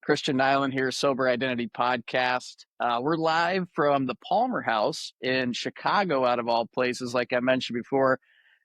Christian Nyland here, Sober Identity Podcast. We're live from the Palmer House in Chicago, out of all places. Like I mentioned before,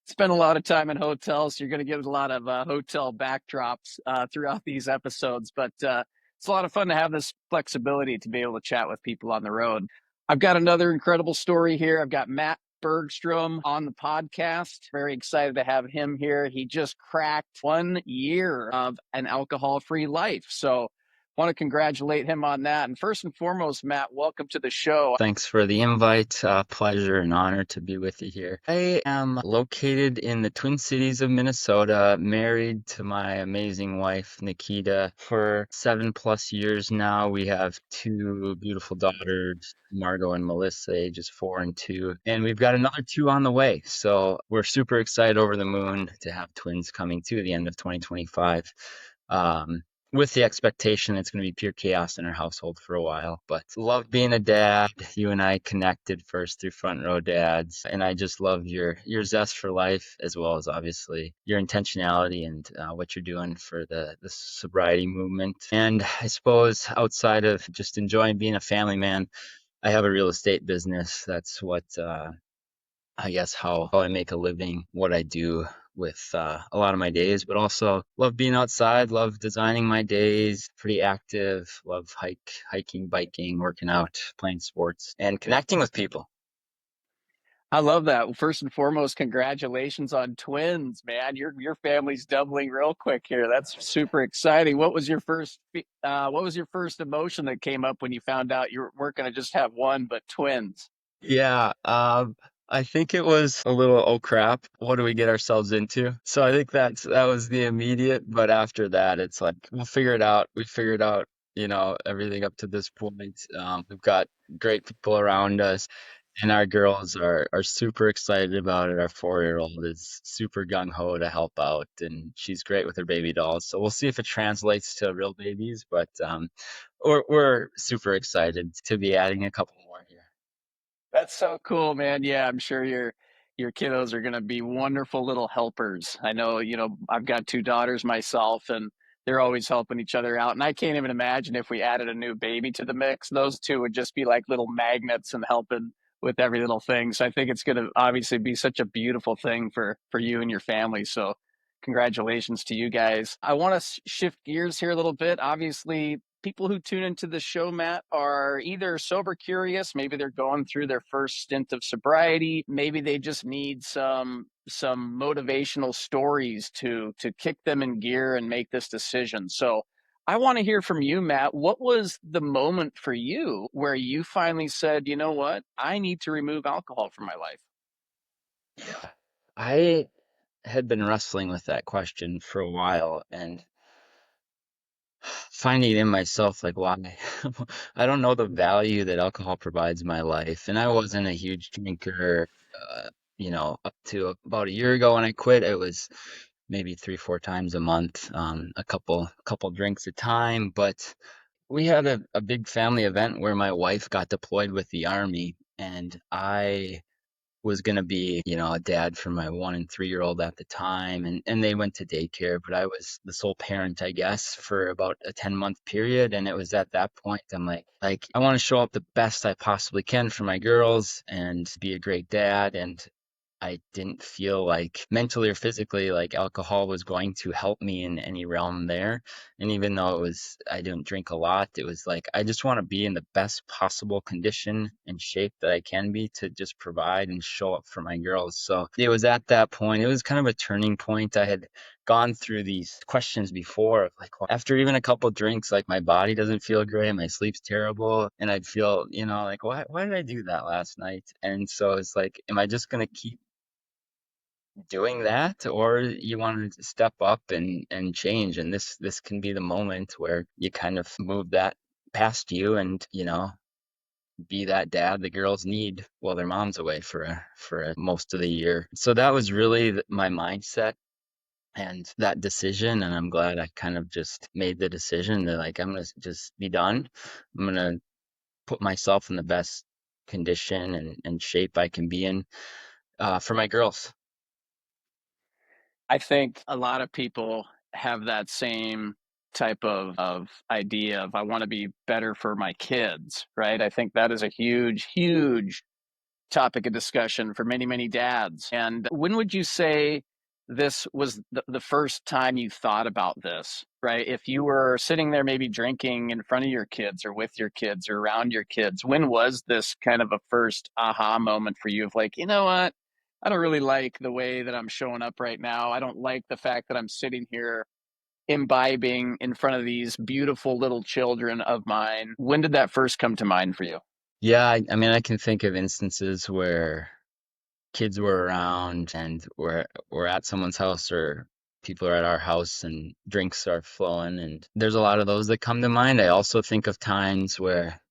spend a lot of time in hotels. So you're going to get a lot of hotel backdrops throughout these episodes, but it's a lot of fun to have this flexibility to be able to chat with people on the road. I've got another incredible story here. I've got Matt Bergstrom on the podcast. Very excited to have him here. He just cracked 1 year of an alcohol-free life. So want to congratulate him on that. And first and foremost, Matt, welcome to the show. Thanks for the invite. Pleasure and honor to be with you here. I am located in the Twin Cities of Minnesota, married to my amazing wife, Nikita, for 7+ years now. We have two beautiful daughters, Margot and Melissa, ages 4 and 2, and we've got another two on the way. So we're super excited, over the moon to have twins coming to the end of 2025. With the expectation it's going to be pure chaos in our household for a while. But love being a dad. You and I connected first through Front Row Dads, and I just love your zest for life, as well as obviously your intentionality and what you're doing for the sobriety movement. And I suppose outside of just enjoying being a family man, I have a real estate business. That's what I guess how I make a living, what I do with a lot of my days, but also love being outside, love designing my days, pretty active, love hiking, biking, working out, playing sports, and connecting with people. I love that. Well, first and foremost, congratulations on twins, man. Your family's doubling real quick here. That's super exciting. What was your first emotion that came up when you found out you weren't going to just have one, but twins? Yeah, I think it was a little, oh crap, what do we get ourselves into? So I think that was the immediate, but after that, it's like we'll figure it out. We figured out, everything up to this point. We've got great people around us, and our girls are super excited about it. Our 4-year-old is super gung ho to help out, and she's great with her baby dolls. So we'll see if it translates to real babies, but we're super excited to be adding a couple more here. That's so cool, man. Yeah, I'm sure your kiddos are going to be wonderful little helpers. I know, I've got two daughters myself, and they're always helping each other out. And I can't even imagine if we added a new baby to the mix, those two would just be like little magnets and helping with every little thing. So I think it's going to obviously be such a beautiful thing for you and your family. So congratulations to you guys. I want to shift gears here a little bit. Obviously, people who tune into the show, Matt, are either sober curious, maybe they're going through their first stint of sobriety, maybe they just need some motivational stories to kick them in gear and make this decision. So I want to hear from you, Matt. What was the moment for you where you finally said, you know what, I need to remove alcohol from my life? I had been wrestling with that question for a while and finding in myself like why I don't know the value that alcohol provides my life. And I wasn't a huge drinker, up to about a year ago when I quit. It was maybe 3, 4 times a month, a couple drinks a time. But we had a big family event where my wife got deployed with the army, and I was going to be, a dad for my 1 and 3-year-old at the time. And they went to daycare, but I was the sole parent, I guess, for about a 10-month period. And it was at that point I'm like, I want to show up the best I possibly can for my girls and be a great dad. And I didn't feel like mentally or physically like alcohol was going to help me in any realm there. And even though I didn't drink a lot, it was like, I just want to be in the best possible condition and shape that I can be to just provide and show up for my girls. So it was at that point, it was kind of a turning point. I had gone through these questions before of like, well, after even a couple drinks, like my body doesn't feel great, my sleep's terrible, and I'd feel, like, why did I do that last night? And so it's like, am I just going to keep doing that, or you want to step up and change? And this can be the moment where you kind of move that past you and be that dad the girls need while their mom's away for most of the year. So that was really my mindset and that decision, and I'm glad I kind of just made the decision that like I'm gonna just be done. I'm gonna put myself in the best condition and shape I can be in for my girls. I think a lot of people have that same type of idea of I want to be better for my kids, right? I think that is a huge, huge topic of discussion for many, many dads. And when would you say this was the first time you thought about this, right? If you were sitting there maybe drinking in front of your kids or with your kids or around your kids, when was this kind of a first aha moment for you of like, you know what? I don't really like the way that I'm showing up right now. I don't like the fact that I'm sitting here imbibing in front of these beautiful little children of mine. When did that first come to mind for you? Yeah, I mean, I can think of instances where kids were around and we're at someone's house or people are at our house and drinks are flowing, and there's a lot of those that come to mind. I also think of times where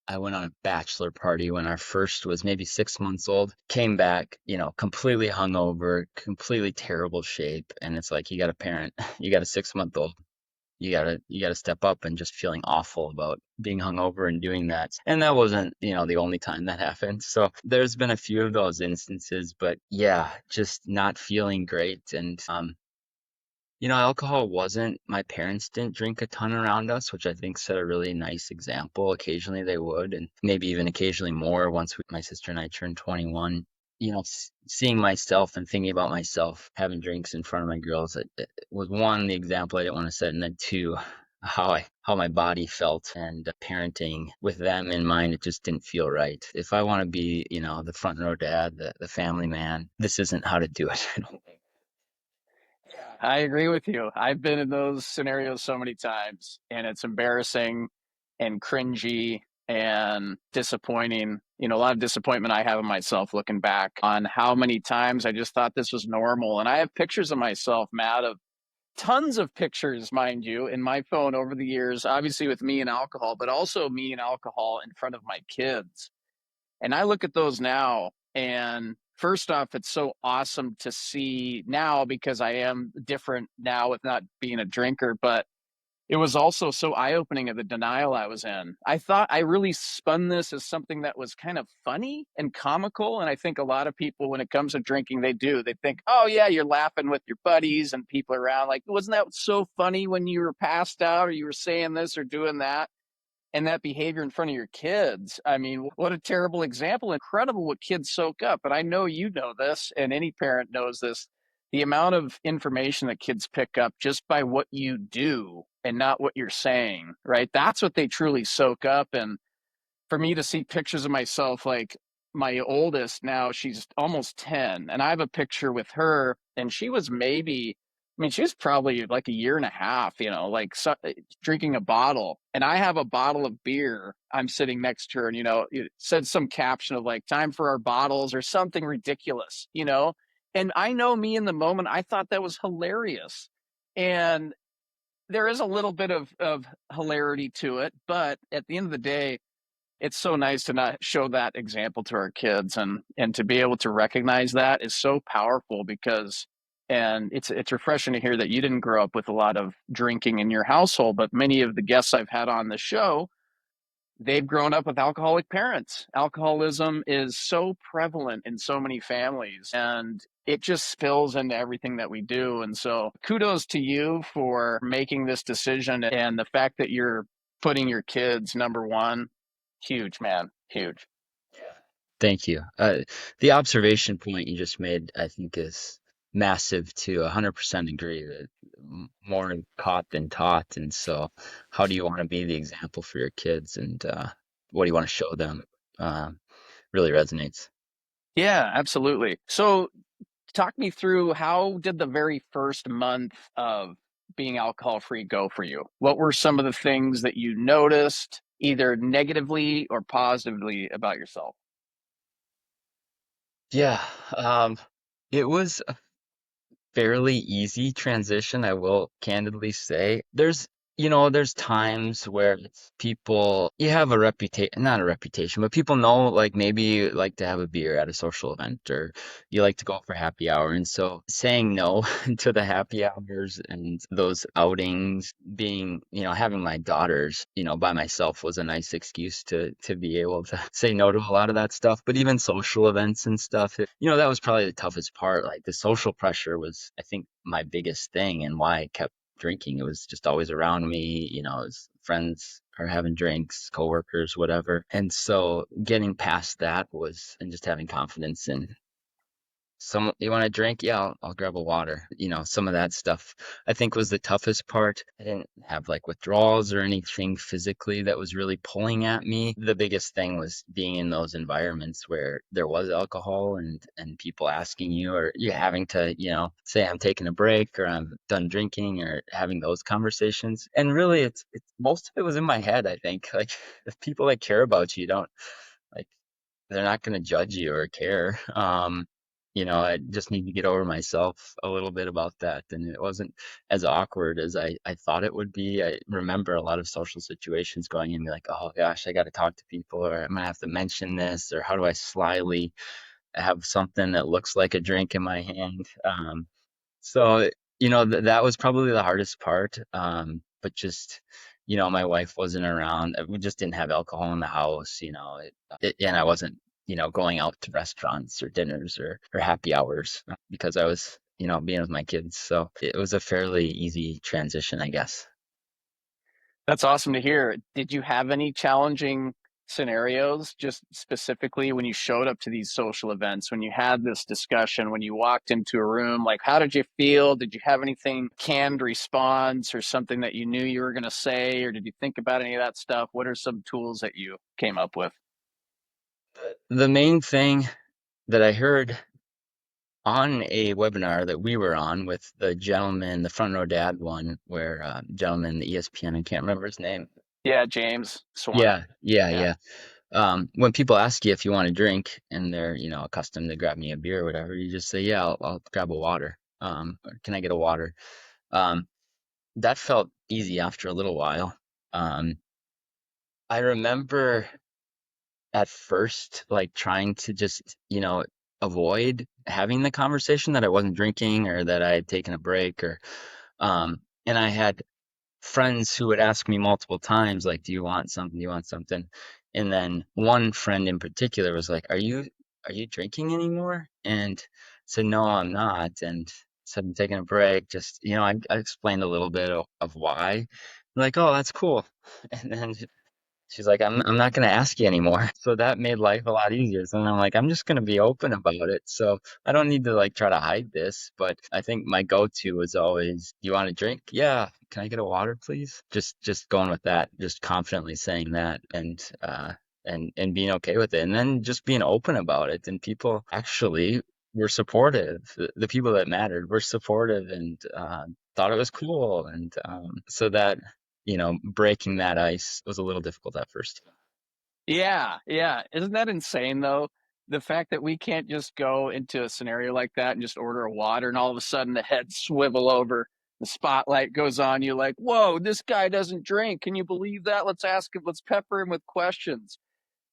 I went on a bachelor party when our first was maybe 6 months old, came back, completely hungover, completely terrible shape, and it's like you got a parent, you got a 6 month old. You gotta step up, and just feeling awful about being hungover and doing that. And that wasn't, the only time that happened. So there's been a few of those instances, but yeah, just not feeling great. And alcohol wasn't, my parents didn't drink a ton around us, which I think set a really nice example. Occasionally they would, and maybe even occasionally more once my sister and I turned 21. Seeing myself and thinking about myself having drinks in front of my girls, it was one, the example I didn't want to set, and then two, how my body felt, and parenting with them in mind, it just didn't feel right. If I want to be, the front row dad, the family man, this isn't how to do it. I don't think. I agree with you. I've been in those scenarios so many times, and it's embarrassing and cringy and disappointing. A lot of disappointment I have in myself looking back on how many times I just thought this was normal. And I have pictures of myself, Matt, of tons of pictures, mind you, in my phone over the years, obviously with me and alcohol, but also me and alcohol in front of my kids. And I look at those now, and first off, it's so awesome to see now because I am different now with not being a drinker, but it was also so eye opening of the denial I was in. I thought I really spun this as something that was kind of funny and comical. And I think a lot of people, when it comes to drinking, they do. They think, oh, yeah, you're laughing with your buddies and people around. Like, wasn't that so funny when you were passed out or you were saying this or doing that? And that behavior in front of your kids. I mean, what a terrible example. Incredible what kids soak up. But I know you know this, and any parent knows this. The amount of information that kids pick up just by what you do and not what you're saying, right? That's what they truly soak up. And for me to see pictures of myself, like my oldest now, she's almost 10, and I have a picture with her, and she was maybe, I mean, she was probably like a year and a half, like drinking a bottle. And I have a bottle of beer. I'm sitting next to her, and, it said some caption of like, time for our bottles or something ridiculous. And I know me in the moment, I thought that was hilarious. And there is a little bit of hilarity to it. But at the end of the day, it's so nice to not show that example to our kids, and to be able to recognize that is so powerful because and it's refreshing to hear that you didn't grow up with a lot of drinking in your household, but many of the guests I've had on the show, they've grown up with alcoholic parents. Alcoholism is so prevalent in so many families, and it just spills into everything that we do. And so kudos to you for making this decision and the fact that you're putting your kids number one. Huge, man. Huge. Thank you. The observation point you just made, I think, is massive too. 100% agree that more caught than taught. And so, how do you want to be the example for your kids, and what do you want to show them? Really resonates. Yeah, absolutely. So talk me through, how did the very first month of being alcohol free go for you? What were some of the things that you noticed, either negatively or positively, about yourself? Yeah, it was fairly easy transition, I will candidly say. There's times where people, you have a reputation, not a reputation, but people know, like, maybe you like to have a beer at a social event, or you like to go for happy hour. And so saying no to the happy hours and those outings, having my daughters, by myself was a nice excuse to be able to say no to a lot of that stuff. But even social events and stuff, that was probably the toughest part. Like, the social pressure was, I think, my biggest thing, and why I kept drinking. It was just always around me, as friends are having drinks, coworkers, whatever. And so getting past that was, and just having confidence in some, you want a drink? Yeah, I'll grab a water. Some of that stuff I think was the toughest part. I didn't have like withdrawals or anything physically that was really pulling at me. The biggest thing was being in those environments where there was alcohol and people asking you, or you having to, say I'm taking a break or I'm done drinking, or having those conversations. And really it's most of it was in my head, I think. Like, the people that care about you don't, like, they're not going to judge you or care. I just need to get over myself a little bit about that. And it wasn't as awkward as I thought it would be. I remember a lot of social situations going in, like, oh gosh, I got to talk to people, or I'm going to have to mention this, or how do I slyly have something that looks like a drink in my hand? So, that was probably the hardest part. But just, my wife wasn't around. We just didn't have alcohol in the house, and I wasn't, going out to restaurants or dinners or happy hours, because I was, being with my kids. So it was a fairly easy transition, I guess. That's awesome to hear. Did you have any challenging scenarios, just specifically when you showed up to these social events, when you had this discussion, when you walked into a room? Like, how did you feel? Did you have anything canned response or something that you knew you were going to say, or did you think about any of that stuff? What are some tools that you came up with? The main thing that I heard on a webinar that we were on with the gentleman, the front row dad one, where gentleman, the ESPN, I can't remember his name. Yeah, James Swan. Yeah, yeah, Yeah. yeah. When people ask you if you want a drink and they're, accustomed to grab me a beer or whatever, you just say, yeah, I'll grab a water. Or can I get a water? Um, that felt easy after a little while. Um, I remember at first, like, trying to just, avoid having the conversation that I wasn't drinking, or that I had taken a break, and I had friends who would ask me multiple times, like, do you want something? Do you want something? And then one friend in particular was like, are you drinking anymore? And I said, no, I'm not. And said, I'm taking a break. Just, I explained a little bit of why. Like, oh, that's cool. And then she's like, I'm not going to ask you anymore. So that made life a lot easier. So then I'm like, I'm just going to be open about it. So I don't need to like try to hide this. But I think my go-to was always, do you want a drink? Yeah. Can I get a water, please? Just going with that, just confidently saying that, and being okay with it. And then just being open about it. And people actually were supportive. The people that mattered were supportive, and thought it was cool. And so that, breaking that ice was a little difficult at first. Yeah, yeah. Isn't that insane though? The fact that we can't just go into a scenario like that and just order a water and all of a sudden the heads swivel over, the spotlight goes on you like, whoa, this guy doesn't drink. Can you believe that? Let's ask him, let's pepper him with questions.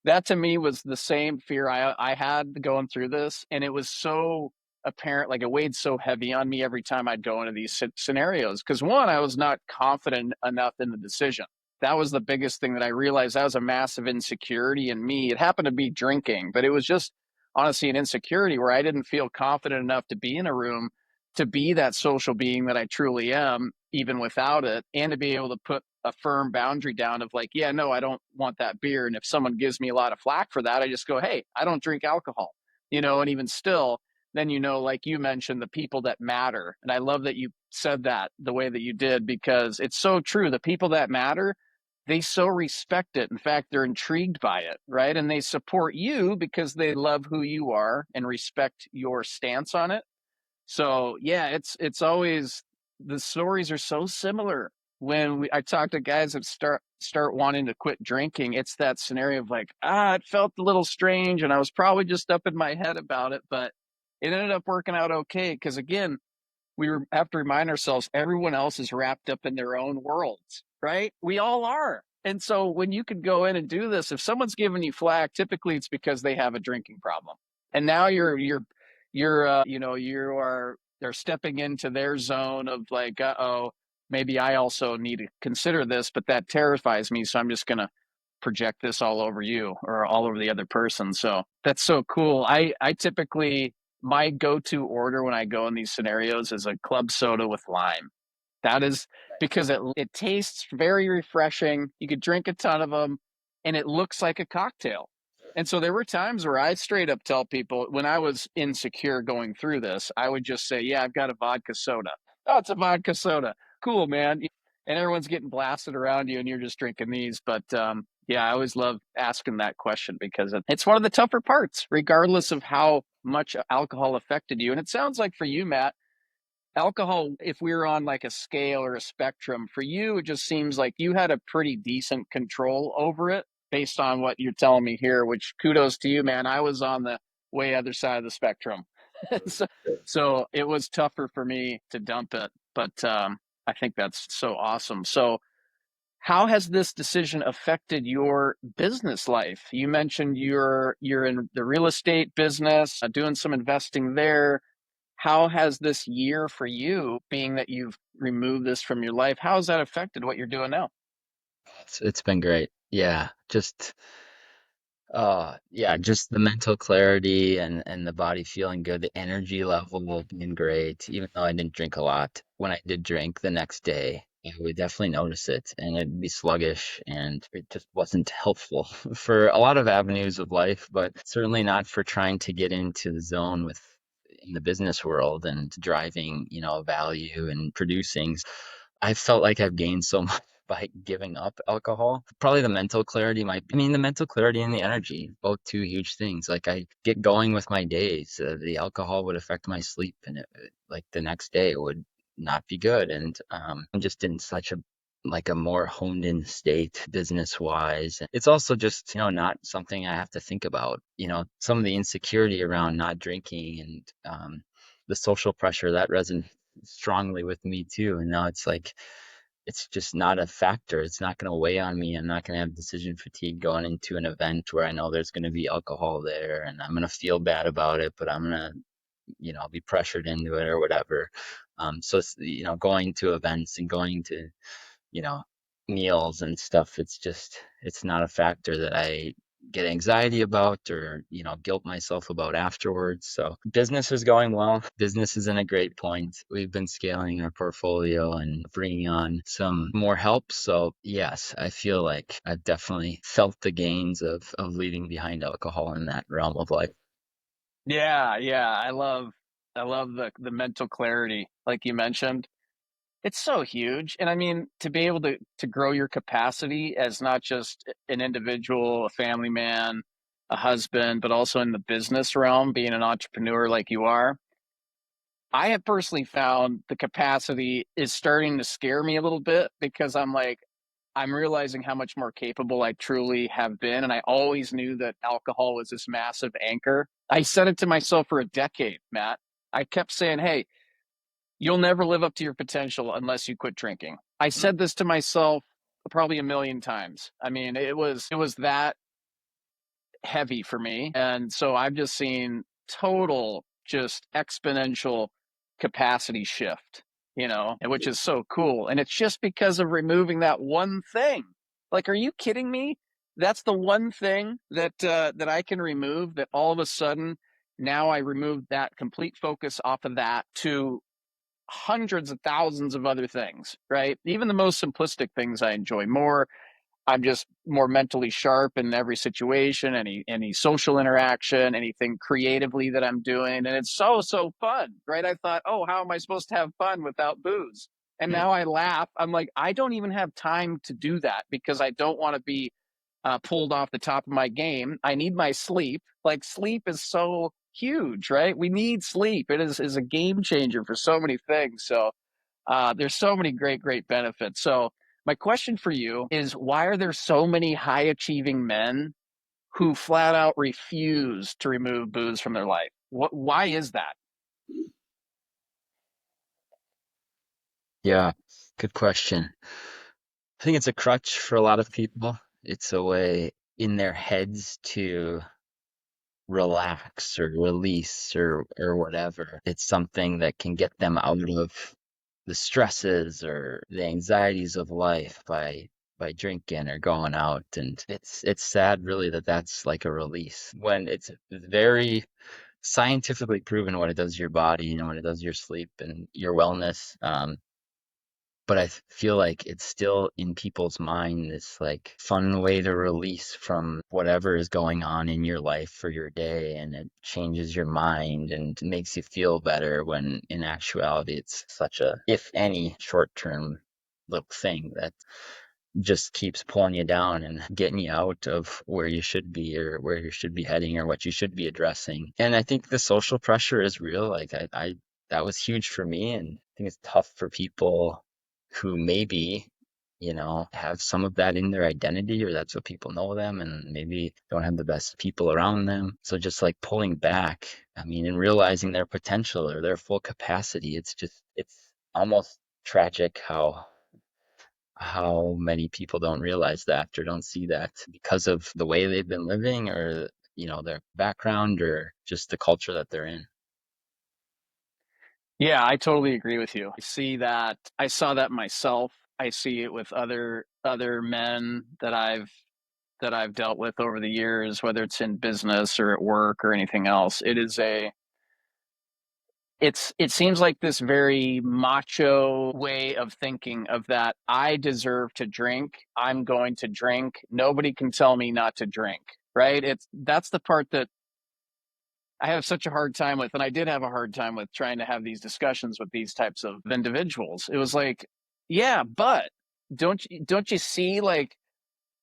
That to me was the same fear I had going through this, and it was so apparent. Like, it weighed so heavy on me every time I'd go into these scenarios, because one, I was not confident enough in the decision. That was the biggest thing that I realized. That was a massive insecurity in me. It happened to be drinking, but it was just honestly an insecurity where I didn't feel confident enough to be in a room, to be that social being that I truly am, even without it, and to be able to put a firm boundary down of like, yeah, no, I don't want that beer. And if someone gives me a lot of flack for that, I just go, hey, I don't drink alcohol, and even still, then, like you mentioned, the people that matter. And I love that you said that the way that you did, because it's so true. The people that matter, they so respect it. In fact, they're intrigued by it, right? And they support you because they love who you are and respect your stance on it. So yeah, it's always, the stories are so similar. When I talk to guys that start wanting to quit drinking, it's that scenario of like, it felt a little strange, and I was probably just up in my head about it, but it ended up working out okay. Because again, have to remind ourselves everyone else is wrapped up in their own worlds, right? We all are. And so when you can go in and do this, if someone's giving you flack, typically it's because they have a drinking problem. And now you are, they're stepping into their zone of like, uh-oh, maybe I also need to consider this, but that terrifies me. So I'm just going to project this all over you or all over the other person. So that's so cool. I typically, my go-to order when I go in these scenarios is a club soda with lime. That is because it tastes very refreshing. You could drink a ton of them, and it looks like a cocktail. And so there were times where I straight up tell people when I was insecure going through this, I would just say, "Yeah, I've got a vodka soda." Oh, it's a vodka soda. Cool, man. And everyone's getting blasted around you, and you're just drinking these. But yeah, I always love asking that question because it's one of the tougher parts, regardless of how much alcohol affected you. And it sounds like for you, Matt, alcohol, if we were on like a scale or a spectrum, for you, it just seems like you had a pretty decent control over it based on what you're telling me here, which kudos to you, man. I was on the way other side of the spectrum. so, so it was tougher for me to dump it, but I think that's so awesome. So, how has this decision affected your business life? You mentioned you're in the real estate business, doing some investing there. How has this year for you, being that you've removed this from your life, how has that affected what you're doing now? It's been great. Yeah, yeah, just the mental clarity and the body feeling good, the energy level being great. Even though I didn't drink a lot, when I did drink the next day, I would definitely notice it, and it'd be sluggish, and it just wasn't helpful for a lot of avenues of life, but certainly not for trying to get into the zone with in the business world and driving, value and producing. I felt like I've gained so much by giving up alcohol. Probably the mental clarity I mean, the mental clarity and the energy, both two huge things. Like I get going with my days. The alcohol would affect my sleep, and like the next day would not be good. And I'm just in such a more honed in state business wise. It's also just, not something I have to think about. Some of the insecurity around not drinking and the social pressure that resonates strongly with me too. And now it's like it's just not a factor. It's not going to weigh on me. I'm not going to have decision fatigue going into an event where I know there's going to be alcohol there and I'm going to feel bad about it, but I'm going to, be pressured into it or whatever. So it's, going to events and going to you know, meals and stuff. It's not a factor that I get anxiety about or, guilt myself about afterwards. So business is going well. Business is in a great point. We've been scaling our portfolio and bringing on some more help. So yes, I feel like I've definitely felt the gains of leaving behind alcohol in that realm of life. Yeah, yeah, I love the mental clarity like you mentioned. It's so huge. And I mean, to be able to grow your capacity as not just an individual, a family man, a husband, but also in the business realm, being an entrepreneur like you are. I have personally found the capacity is starting to scare me a little bit because I'm like, I'm realizing how much more capable I truly have been. And I always knew that alcohol was this massive anchor. I said it to myself for a decade, Matt. I kept saying, hey, you'll never live up to your potential unless you quit drinking. I said this to myself probably a million times. I mean, it was that heavy for me. And so I've just seen total, just exponential capacity shift, which is so cool. And it's just because of removing that one thing. Like, are you kidding me? That's the one thing that I can remove that all of a sudden now I remove that complete focus off of that to hundreds of thousands of other things, right? Even the most simplistic things I enjoy more. I'm just more mentally sharp in every situation, any social interaction, anything creatively that I'm doing, and it's so fun, right? I thought, oh, how am I supposed to have fun without booze? And now I laugh. I'm like, I don't even have time to do that because I don't want to be pulled off the top of my game. I need my sleep. Like sleep is so huge, right? We need sleep. It is a game changer for so many things. So there's so many great benefits. So my question for you is why are there so many high achieving men who flat out refuse to remove booze from their life? Why is that? Yeah, good question. I think it's a crutch for a lot of people. It's a way in their heads to relax or release or whatever. It's something that can get them out of the stresses or the anxieties of life by drinking or going out. And it's sad really that that's like a release when it's very scientifically proven what it does to your body, what it does to your sleep and your wellness. but I feel like it's still in people's mind this like fun way to release from whatever is going on in your life for your day, and it changes your mind and makes you feel better when in actuality it's such a, if any, short-term little thing that just keeps pulling you down and getting you out of where you should be or where you should be heading or what you should be addressing. And I think the social pressure is real. Like I that was huge for me, and I think it's tough for people who maybe, have some of that in their identity, or that's what people know them, and maybe don't have the best people around them. So just like pulling back, I mean, and realizing their potential or their full capacity, it's almost tragic how many people don't realize that or don't see that because of the way they've been living, or their background, or just the culture that they're in. Yeah, I totally agree with you. I saw that myself. I see it with other men that I've dealt with over the years, whether it's in business or at work or anything else. It seems like this very macho way of thinking of that I deserve to drink, I'm going to drink, nobody can tell me not to drink, right? That's the part that I have such a hard time with, and I did have a hard time with trying to have these discussions with these types of individuals. It was like, yeah, but don't you see, like,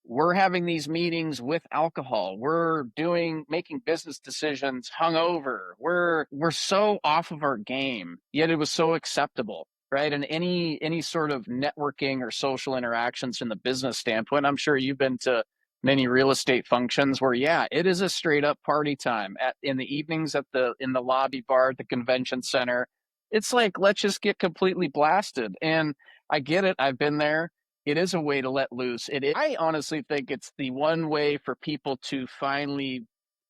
we're having these meetings with alcohol. We're making business decisions hungover. We're so off of our game, yet it was so acceptable, right? And any sort of networking or social interactions from the business standpoint, I'm sure you've been to many real estate functions where, yeah, it is a straight up party time in the evenings in the lobby bar at the convention center. It's like, let's just get completely blasted. And I get it. I've been there. It is a way to let loose. I honestly think it's the one way for people to finally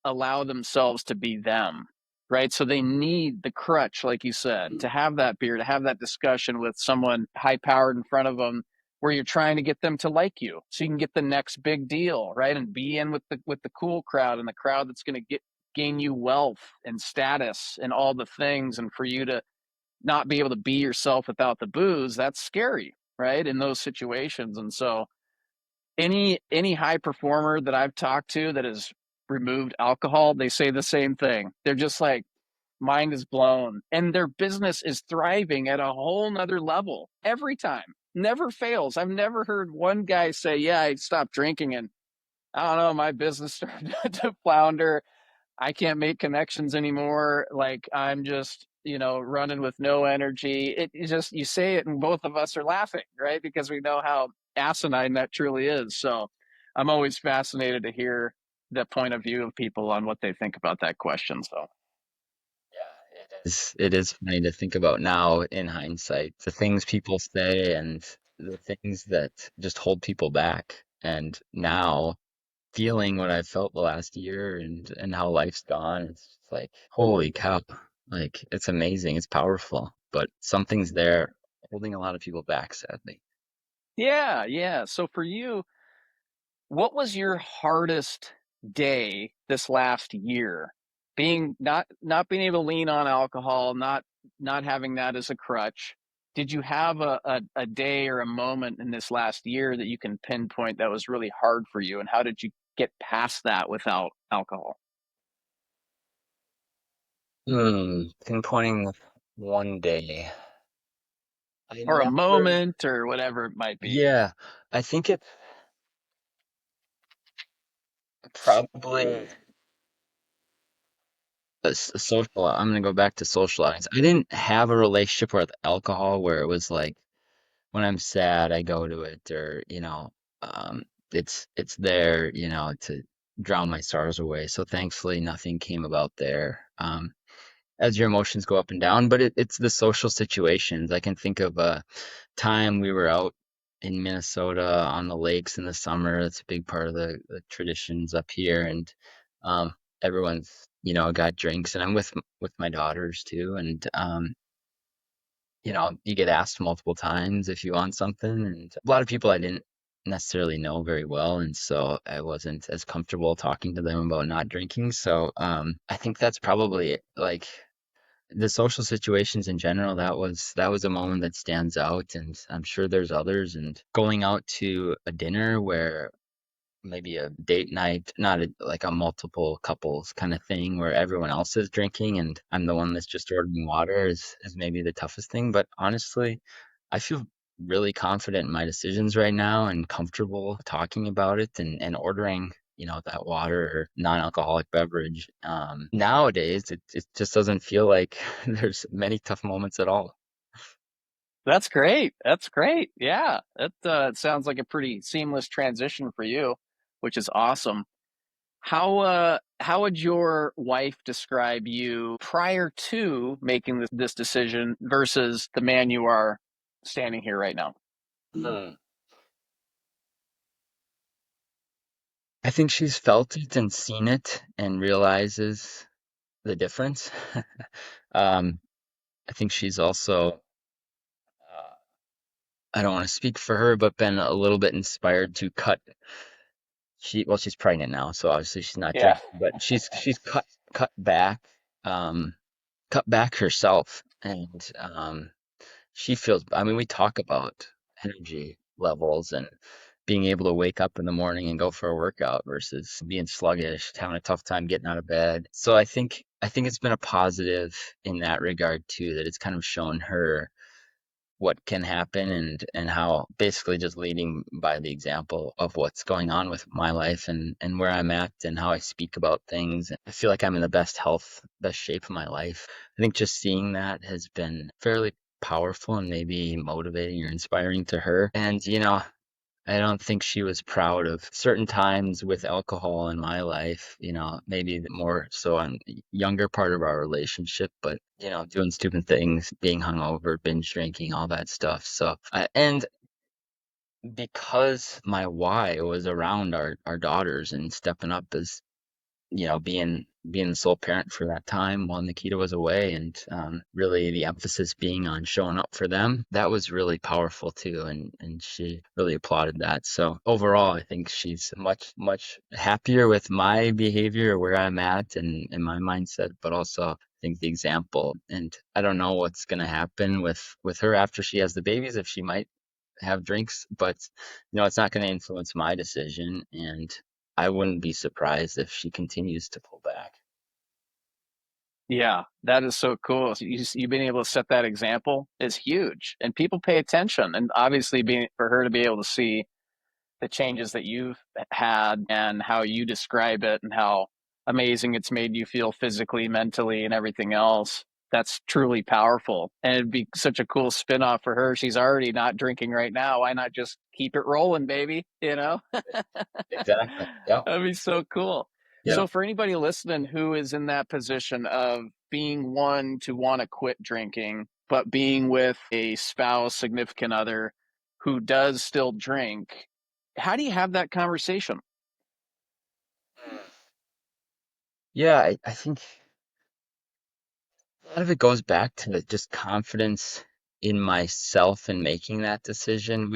allow themselves to be them, right? So they need the crutch, like you said, to have that beer, to have that discussion with someone high powered in front of them, where you're trying to get them to like you, so you can get the next big deal, right? And be in with the cool crowd, and the crowd that's going to get gain you wealth and status and all the things, and for you to not be able to be yourself without the booze, that's scary, right? In those situations. And so any high performer that I've talked to that has removed alcohol, they say the same thing. They're just like, mind is blown. And their business is thriving at a whole nother level every time. Never fails. I've never heard one guy say, yeah, I stopped drinking and I don't know, my business started to flounder. I can't make connections anymore. Like, I'm just, running with no energy. You just, you say it and both of us are laughing, right? Because we know how asinine that truly is. So I'm always fascinated to hear the point of view of people on what they think about that question. So Yeah, it is funny to think about now in hindsight, the things people say and the things that just hold people back. And now feeling what I felt the last year and how life's gone, it's just like, holy cow. Like it's amazing, it's powerful, but something's there holding a lot of people back, sadly. yeah, yeah. So for you, what was your hardest day this last year? Being not being able to lean on alcohol, not having that as a crutch. Did you have a day or a moment in this last year that you can pinpoint that was really hard for you? And how did you get past that without alcohol? Pinpointing one day. I Or a never, moment or whatever it might be. yeah, I think it's probably a social. I'm gonna go back to socializing. I didn't have a relationship with alcohol where it was like when I'm sad, I go to it, or um, it's there, to drown my sorrows away. So thankfully, nothing came about there. As your emotions go up and down, but it's the social situations. I can think of a time we were out in Minnesota on the lakes in the summer. That's a big part of the traditions up here, and um, everyone's got drinks, and I'm with my daughters too, and you get asked multiple times if you want something, and a lot of people I didn't necessarily know very well, and so I wasn't as comfortable talking to them about not drinking. So I think that's probably like the social situations in general, that was a moment that stands out, and I'm sure there's others. And going out to a dinner where maybe a date night, not like a multiple couples kind of thing where everyone else is drinking and I'm the one that's just ordering water is maybe the toughest thing. But honestly, I feel really confident in my decisions right now and comfortable talking about it and ordering, that water or non-alcoholic beverage. Nowadays, it just doesn't feel like there's many tough moments at all. That's great. That's great. Yeah, it sounds like a pretty seamless transition for you, which is awesome. How would your wife describe you prior to making this decision versus the man you are standing here right now? Hmm. I think she's felt it and seen it and realizes the difference. Um, I think she's also, I don't want to speak for her, but been a little bit inspired to cut. She's pregnant now, so obviously she's not Yeah. drinking, but she's cut back, um, cut back herself, and she feels. I mean, we talk about energy levels and being able to wake up in the morning and go for a workout versus being sluggish, having a tough time getting out of bed. So I think it's been a positive in that regard too, that it's kind of shown her what can happen and how basically just leading by the example of what's going on with my life and where I'm at and how I speak about things. I feel like I'm in the best health, best shape of my life. I think just seeing that has been fairly powerful and maybe motivating or inspiring to her. And I don't think she was proud of certain times with alcohol in my life, maybe more so on the younger part of our relationship, but, doing stupid things, being hungover, binge drinking, all that stuff. So, and because my why was around our daughters and stepping up as being the sole parent for that time while Nikita was away, and really the emphasis being on showing up for them, that was really powerful too, and she really applauded that. So overall, I think she's much happier with my behavior, where I'm at, and my mindset, but also I think the example. And I don't know what's gonna happen with her after she has the babies, if she might have drinks, but it's not going to influence my decision, and I wouldn't be surprised if she continues to pull back. Yeah, that is so cool. So you've been able to set that example is huge, and people pay attention. And obviously, being for her to be able to see the changes that you've had and how you describe it and how amazing it's made you feel physically, mentally, and everything else. That's truly powerful. And it'd be such a cool spin-off for her. She's already not drinking right now. Why not just keep it rolling, baby? You know? Exactly. Yeah. That'd be so cool. Yeah. So for anybody listening who is in that position of being one to want to quit drinking, but being with a spouse, significant other who does still drink, how do you have that conversation? Yeah, I think a lot of it goes back to just confidence in myself and making that decision.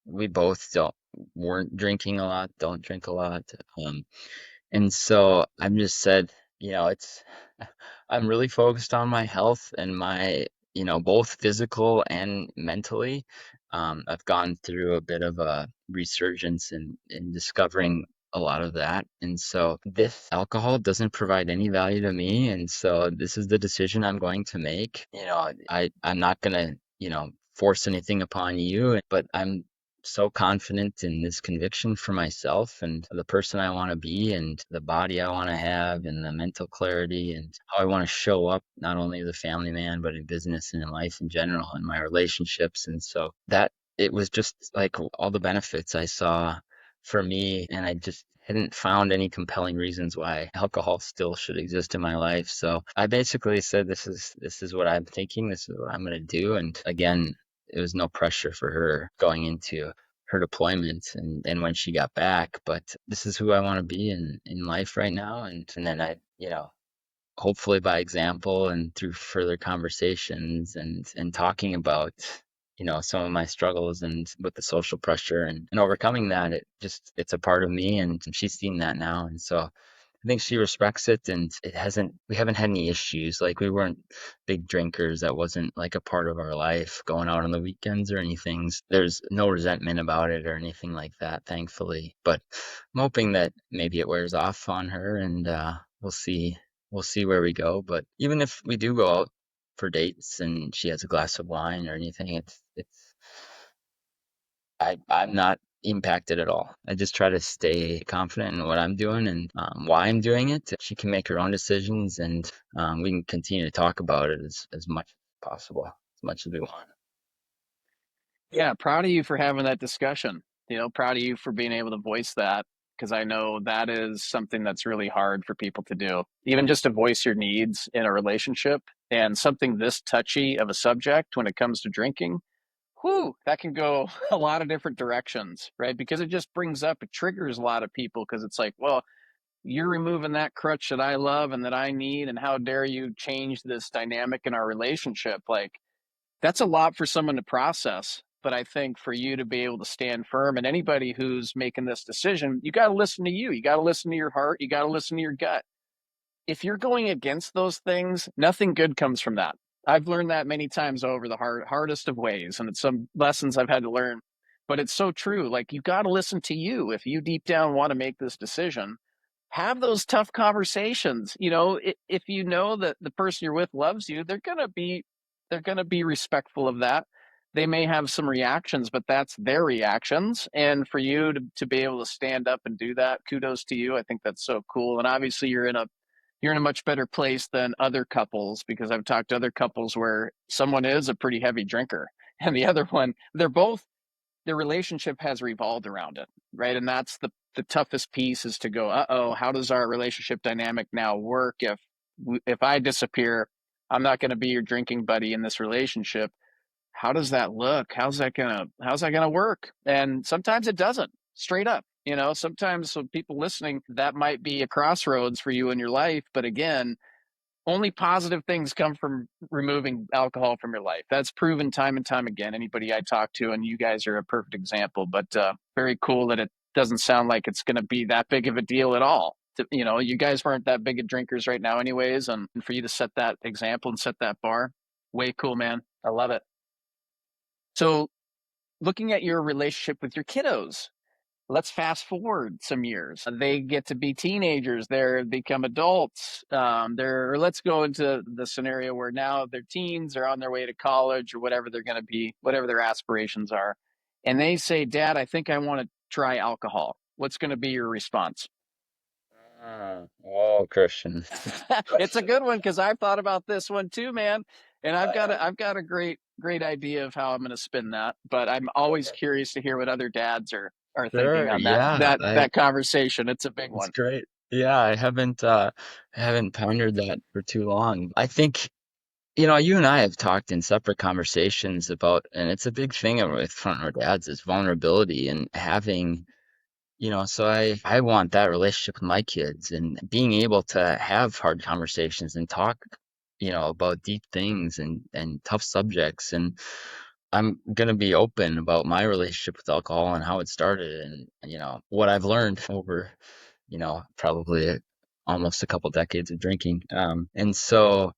We both don't weren't drinking a lot, don't drink a lot. Um, And so I'm just said, it's I'm really focused on my health and my, both physical and mentally. I've gone through a bit of a resurgence in discovering a lot of that. And so this alcohol doesn't provide any value to me. And so this is the decision I'm going to make. I'm not gonna, force anything upon you, but I'm so confident in this conviction for myself and the person I want to be and the body I want to have and the mental clarity and how I want to show up, not only as a family man, but in business and in life in general and my relationships. And so that it was just like all the benefits I saw for me. And I just hadn't found any compelling reasons why alcohol still should exist in my life. So I basically said, this is what I'm thinking. This is what I'm going to do. And again, it was no pressure for her going into her deployment and when she got back, but this is who I want to be in life right now. And then I, hopefully by example and through further conversations and talking about, some of my struggles and with the social pressure and overcoming that, it's a part of me, and she's seen that now. And so I think she respects it, and we haven't had any issues. Like, we weren't big drinkers. That wasn't like a part of our life, going out on the weekends or anything. There's no resentment about it or anything like that, thankfully. But I'm hoping that maybe it wears off on her, and we'll see where we go. But even if we do go out for dates and she has a glass of wine or anything, I'm not impacted at all. I just try to stay confident in what I'm doing and why I'm doing it. She can make her own decisions, and we can continue to talk about it as much as possible, as much as we want. Yeah, proud of you for having that discussion. Proud of you for being able to voice that because I know that is something that's really hard for people to do. Even just to voice your needs in a relationship and something this touchy of a subject when it comes to drinking, whew, that can go a lot of different directions, right? Because it just brings up, it triggers a lot of people because it's like, well, you're removing that crutch that I love and that I need, and how dare you change this dynamic in our relationship? Like, that's a lot for someone to process. But I think for you to be able to stand firm, and anybody who's making this decision, you got to listen to you. You got to listen to your heart. You got to listen to your gut. If you're going against those things, nothing good comes from that. I've learned that many times over the hardest of ways, and it's some lessons I've had to learn. But it's so true. Like, you got to listen to you if you deep down want to make this decision. Have those tough conversations. If you know that the person you're with loves you, they're gonna be respectful of that. They may have some reactions, but that's their reactions. And for you to be able to stand up and do that, kudos to you. I think that's so cool. And obviously you're in a much better place than other couples, because I've talked to other couples where someone is a pretty heavy drinker and the other one, their relationship has revolved around it, right? And that's the toughest piece, is to go, uh-oh, how does our relationship dynamic now work if I disappear? I'm not going to be your drinking buddy in this relationship. How does that look? How's that gonna work? And sometimes it doesn't, straight up. Sometimes, so people listening, that might be a crossroads for you in your life. But again, only positive things come from removing alcohol from your life. That's proven time and time again. Anybody I talk to, and you guys are a perfect example. But very cool that it doesn't sound like it's going to be that big of a deal at all. You guys weren't that big of drinkers right now, anyways, and for you to set that example and set that bar, way cool, man. I love it. So, looking at your relationship with your kiddos, let's fast forward some years. They get to be teenagers. They're become adults. Let's go into the scenario where now they're teens, they're on their way to college or whatever they're going to be, whatever their aspirations are. And they say, Dad, I think I want to try alcohol. What's going to be your response? Oh, Christian. It's a Question. good one because I've thought about this one too, man. And I've got Yeah. a, I've got a great idea of how I'm going to spin that. But I'm always Okay. curious to hear what other dads are thinking Sure. on that Yeah. that that conversation. It's a big It's one. great. Yeah, I haven't pondered that for too long. I think, you and I have talked in separate conversations about, and it's a big thing with front row dads, is vulnerability and having, so I want that relationship with my kids and being able to have hard conversations and talk, about deep things and tough subjects. And I'm gonna be open about my relationship with alcohol and how it started and, what I've learned over, probably almost a couple decades of drinking. And so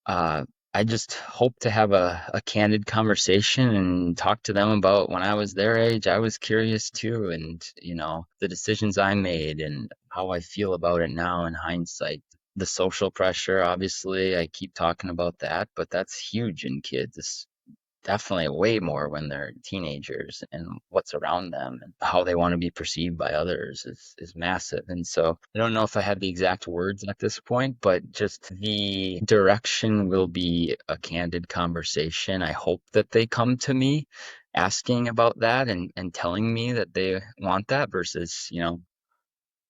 uh, I just hope to have a candid conversation and talk to them about when I was their age. I was curious too, and the decisions I made and how I feel about it now in hindsight. The social pressure, obviously, I keep talking about that, but that's huge in kids. Definitely way more when they're teenagers, and what's around them and how they want to be perceived by others is massive. And so I don't know if I have the exact words at this point, but just the direction will be a candid conversation. I hope that they come to me asking about that and telling me that they want that versus,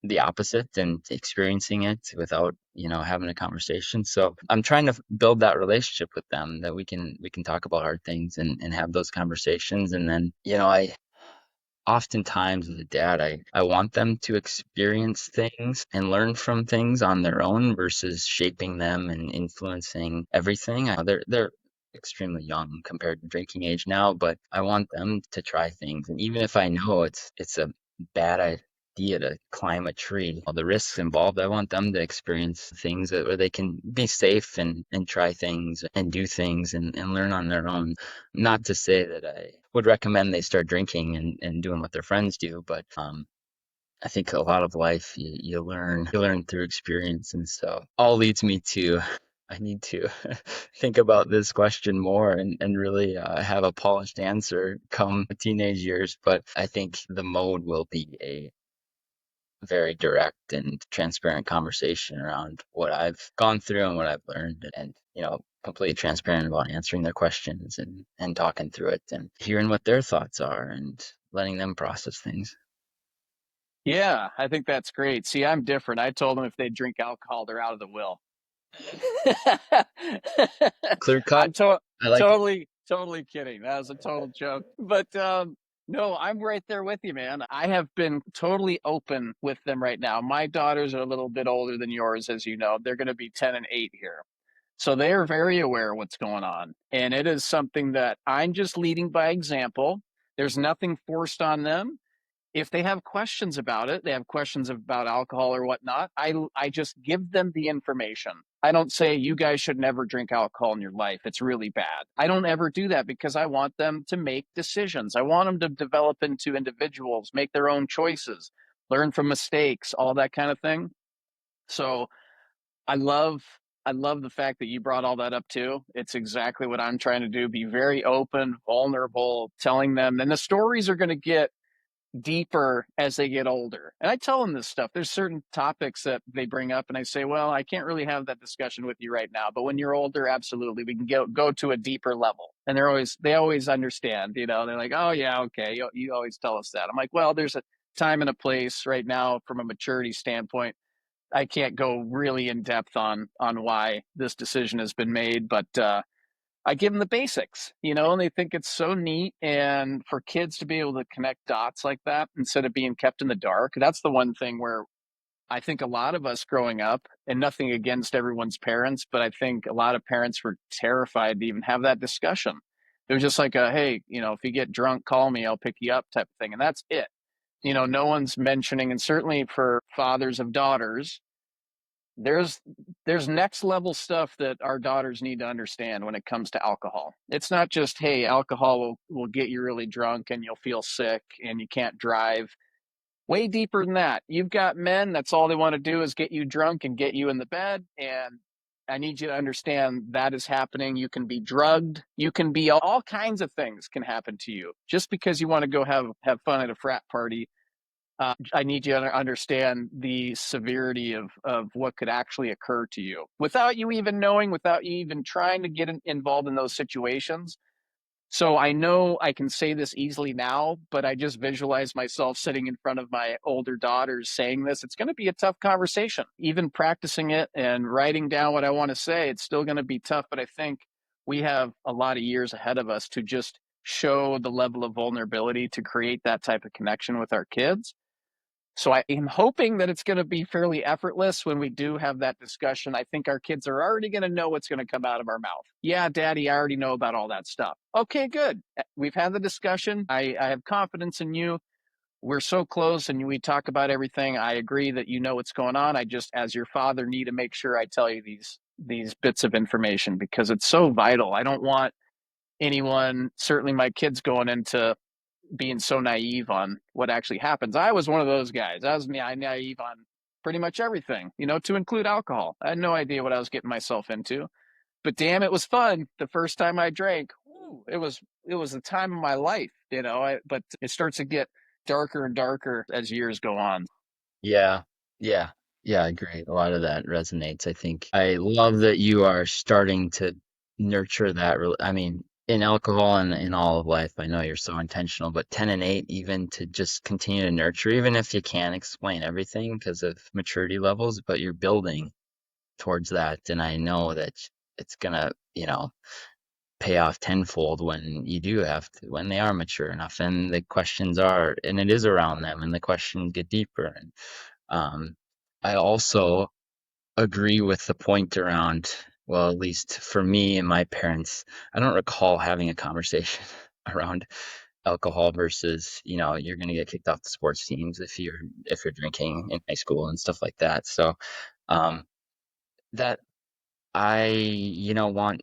the opposite and experiencing it without having a conversation. So I'm trying to build that relationship with them that we can talk about hard things and have those conversations. And then I oftentimes, as a dad, I want them to experience things and learn from things on their own versus shaping them and influencing everything. They're extremely young compared to drinking age now, but I want them to try things. And even if I know it's a bad idea to climb a tree. All the risks involved, I want them to experience things where they can be safe and try things and do things and learn on their own. Not to say that I would recommend they start drinking and doing what their friends do, but I think a lot of life you learn through experience, and so all leads me to I need to think about this question more and really have a polished answer come teenage years. But I think the mode will be a very direct and transparent conversation around what I've gone through and what I've learned, and completely transparent about answering their questions and talking through it and hearing what their thoughts are and letting them process things. Yeah, I think that's great. See, I'm different. I told them if they drink alcohol, they're out of the will. Clear cut. I'm I like it. totally kidding. That was a total joke. But no, I'm right there with you, man. I have been totally open with them right now. My daughters are a little bit older than yours, as you know. They're going to be 10 and 8 here. So they are very aware of what's going on. And it is something that I'm just leading by example. There's nothing forced on them. If they have questions about it, they have questions about alcohol or whatnot, I just give them the information. I don't say you guys should never drink alcohol in your life. It's really bad. I don't ever do that because I want them to make decisions. I want them to develop into individuals, make their own choices, learn from mistakes, all that kind of thing. So I love I love the fact that you brought all that up too. It's exactly what I'm trying to do. Be very open, vulnerable, telling them, and the stories are going to get deeper as they get older. And I tell them this stuff. There's certain topics that they bring up, and I say, well, I can't really have that discussion with you right now, but when you're older, absolutely, we can go to a deeper level. And they always understand. They're like, oh yeah, okay, you always tell us that. I'm like, well, there's a time and a place right now from a maturity standpoint. I can't go really in depth on why this decision has been made, but I give them the basics, and they think it's so neat. And for kids to be able to connect dots like that instead of being kept in the dark, that's the one thing where I think a lot of us growing up, and nothing against everyone's parents, but I think a lot of parents were terrified to even have that discussion. They're just like, hey, if you get drunk, call me, I'll pick you up type of thing. And that's it. No one's mentioning, and certainly for fathers of daughters, there's there's next level stuff that our daughters need to understand when it comes to alcohol. It's not just, hey, alcohol will get you really drunk and you'll feel sick and you can't drive. Way deeper than that. You've got men, that's all they want to do is get you drunk and get you in the bed. And I need you to understand that is happening. You can be drugged. You can be all kinds of things can happen to you just because you want to go have fun at a frat party. I need you to understand the severity of what could actually occur to you without you even knowing, without you even trying to get involved in those situations. So I know I can say this easily now, but I just visualize myself sitting in front of my older daughters saying this. It's going to be a tough conversation. Even practicing it and writing down what I want to say, it's still going to be tough. But I think we have a lot of years ahead of us to just show the level of vulnerability to create that type of connection with our kids. So I am hoping that it's going to be fairly effortless when we do have that discussion. I think our kids are already going to know what's going to come out of our mouth. Yeah, Daddy, I already know about all that stuff. Okay, good. We've had the discussion. I have confidence in you. We're so close and we talk about everything. I agree that you know what's going on. I just, as your father, need to make sure I tell you these bits of information because it's so vital. I don't want anyone, certainly my kids, going into being so naive on what actually happens. I was one of those guys. I was naive on pretty much everything, to include alcohol. I had no idea what I was getting myself into. But damn, it was fun. The first time I drank, it was the time of my life, but it starts to get darker and darker as years go on. Yeah, yeah, yeah, I agree. A lot of that resonates. I think I love that you are starting to nurture that. I mean, in alcohol and in all of life, I know you're so intentional, but 10 and 8, even to just continue to nurture, even if you can't explain everything because of maturity levels, but you're building towards that. And I know that it's gonna, pay off tenfold when you do have to, when they are mature enough and the questions are, and it is around them and the questions get deeper. And um, I also agree with the point around, well, at least for me and my parents, I don't recall having a conversation around alcohol versus, you're going to get kicked off the sports teams if you're drinking in high school and stuff like that. So, um, that I, want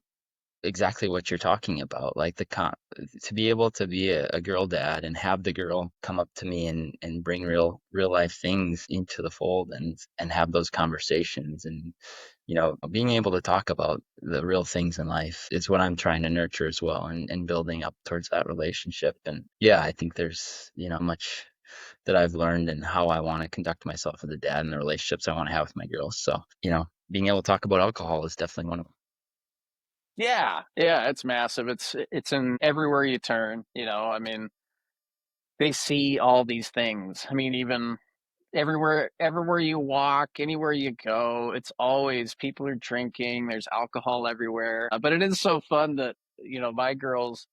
exactly what you're talking about, like to be able to be a girl dad and have the girl come up to me and bring real life things into the fold and have those conversations and being able to talk about the real things in life is what I'm trying to nurture as well and building up towards that relationship. And yeah, I think there's much that I've learned and how I want to conduct myself as a dad and the relationships I want to have with my girls. So being able to talk about alcohol is definitely one of them. Yeah, yeah, it's massive. It's in everywhere you turn, I mean, they see all these things. I mean, even everywhere you walk, anywhere you go, it's always people are drinking, there's alcohol everywhere. But it is so fun that, my girls,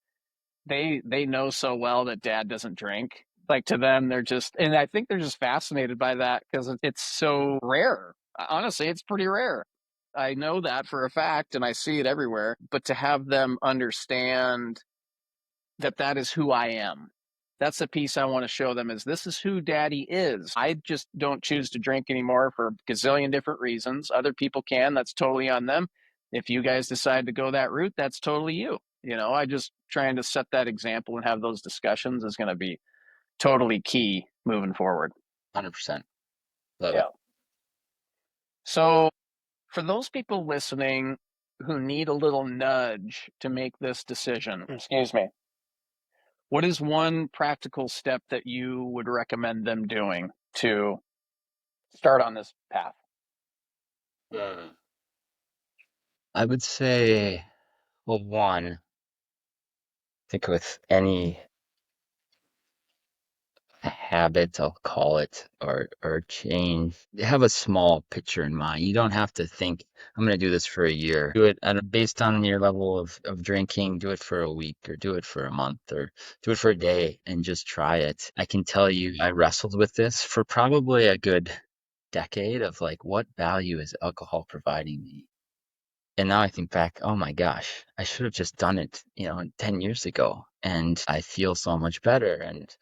they know so well that dad doesn't drink. Like to them, they're just, and I think they're just fascinated by that because it's so rare. Honestly, it's pretty rare. I know that for a fact and I see it everywhere, but to have them understand that that is who I am. That's the piece I want to show them is this is who daddy is. I just don't choose to drink anymore for a gazillion different reasons. Other people can. That's totally on them. If you guys decide to go that route, that's totally you. I just trying to set that example and have those discussions is going to be totally key moving forward. 100%. Love it. Yeah. So for those people listening who need a little nudge to make this decision, excuse me, what is one practical step that you would recommend them doing to start on this path? Mm. I would say, well, one, I think with any habit, I'll call it, or change, have a small picture in mind. You don't have to think, I'm going to do this for a year. Do it based on your level of drinking, do it for a week or do it for a month or do it for a day and just try it. I can tell you, I wrestled with this for probably a good decade of like, what value is alcohol providing me? And now I think back, oh my gosh, I should have just done it, 10 years ago. And I feel so much better. And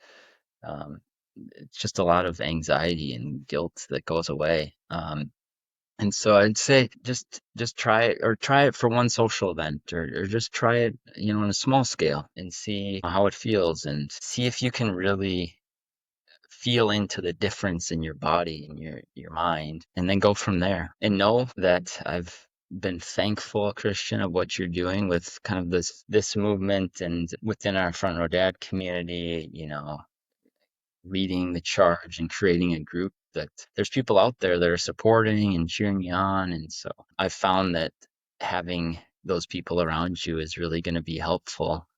um, it's just a lot of anxiety and guilt that goes away. And so I'd say just try it or try it for one social event or just try it, on a small scale and see how it feels and see if you can really feel into the difference in your body and your mind and then go from there and know that I've been thankful, Christian, of what you're doing with kind of this movement and within our front row dad community, leading the charge and creating a group that there's people out there that are supporting and cheering you on. And so I found that having those people around you is really going to be helpful.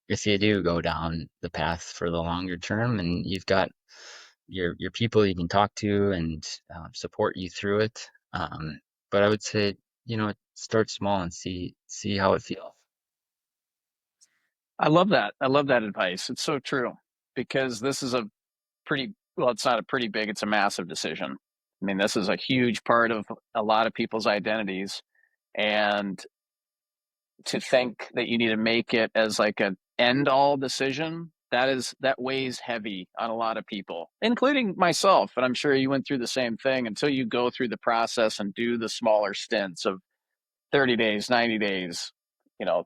If you do go down the path for the longer term and you've got your people you can talk to and support you through it. But I would say, start small and see how it feels. I love that. I love that advice. It's so true because this is a pretty, well, it's not a pretty big, it's a massive decision. I mean, this is a huge part of a lot of people's identities. And to think that you need to make it as like an end all decision, that weighs heavy on a lot of people, including myself. And I'm sure you went through the same thing until you go through the process and do the smaller stints of 30 days, 90 days, you know,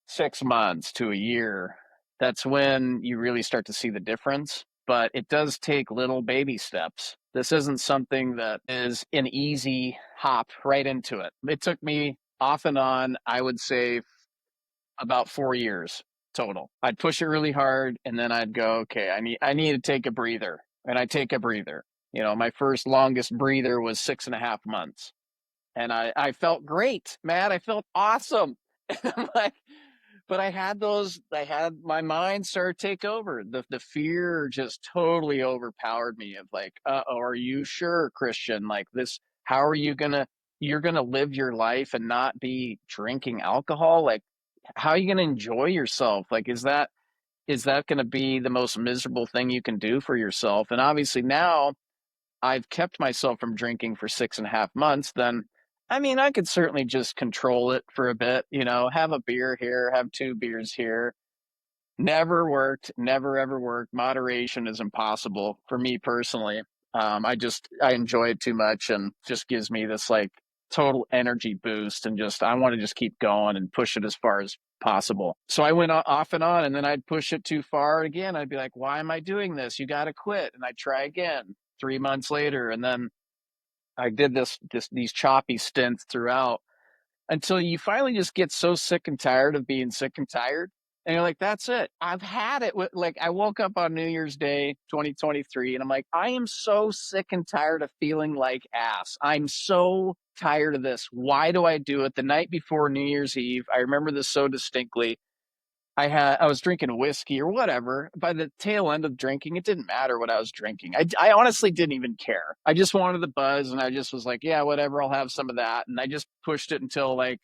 6 months to a year. That's when you really start to see the difference. But it does take little baby steps. This isn't something that is an easy hop right into it. It took me off and on, I would say, about 4 years total. I'd push it really hard and then I'd go, okay, I need to take a breather. And I take a breather. My first longest breather was 6.5 months. And I felt great, man. I felt awesome. And I'm like, but I had my mind start to take over. The fear just totally overpowered me of like, oh, are you sure, Christian? Like this, how are you're gonna live your life and not be drinking alcohol? Like, how are you gonna enjoy yourself? Like, is that gonna be the most miserable thing you can do for yourself? And obviously now I've kept myself from drinking for 6.5 months, then I mean, I could certainly just control it for a bit, have a beer here, have two beers here. Never worked, never ever worked. Moderation is impossible for me personally. I enjoy it too much and just gives me this like total energy boost and just I want to just keep going and push it as far as possible. So I went off and on and then I'd push it too far again. I'd be like, why am I doing this? You got to quit. And I try again 3 months later. And then I did these choppy stints throughout until you finally just get so sick and tired of being sick and tired. And you're like, that's it. I've had it. Like, I woke up on New Year's Day, 2023, and I'm like, I am so sick and tired of feeling like ass. I'm so tired of this. Why do I do it? The night before New Year's Eve, I remember this so distinctly. I was drinking whiskey or whatever. By the tail end of drinking, it didn't matter what I was drinking. I honestly didn't even care. I just wanted the buzz, and I just was like, yeah, whatever. I'll have some of that. And I just pushed it until like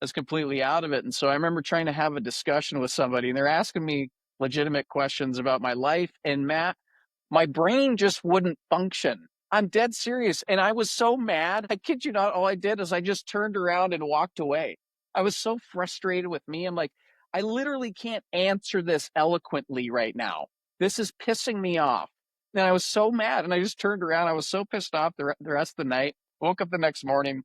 I was completely out of it. And so I remember trying to have a discussion with somebody, and they're asking me legitimate questions about my life. And Matt, my brain just wouldn't function. I'm dead serious. And I was so mad. I kid you not, all I did is I just turned around and walked away. I was so frustrated with me. I'm like, I literally can't answer this eloquently right now. This is pissing me off. And I was so mad. And I just turned around. I was so pissed off the rest of the night. Woke up the next morning,